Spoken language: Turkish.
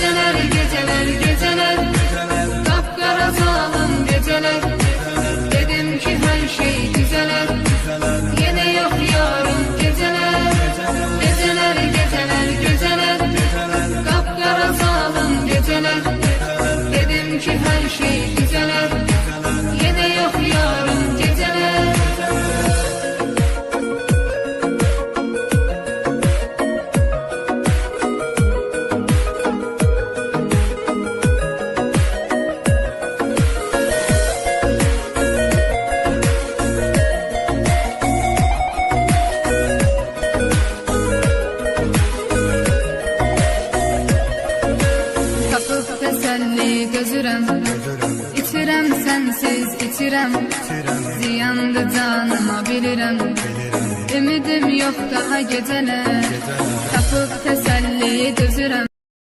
Geceler, geceler, geceler, kapkara zalim geceler. Dedim ki her şey düzeler, yine yok yarın geceler. Geceler, geceler, geceler, kapkara zalim geceler. Dedim ki her şey düzeler, yine yok yarın geceler. Tapıp teselli gözürem, İçirem sensiz içirem, ziyandı canıma bilirem. Ümidim yok daha geceler, tapıp teselli gözürem.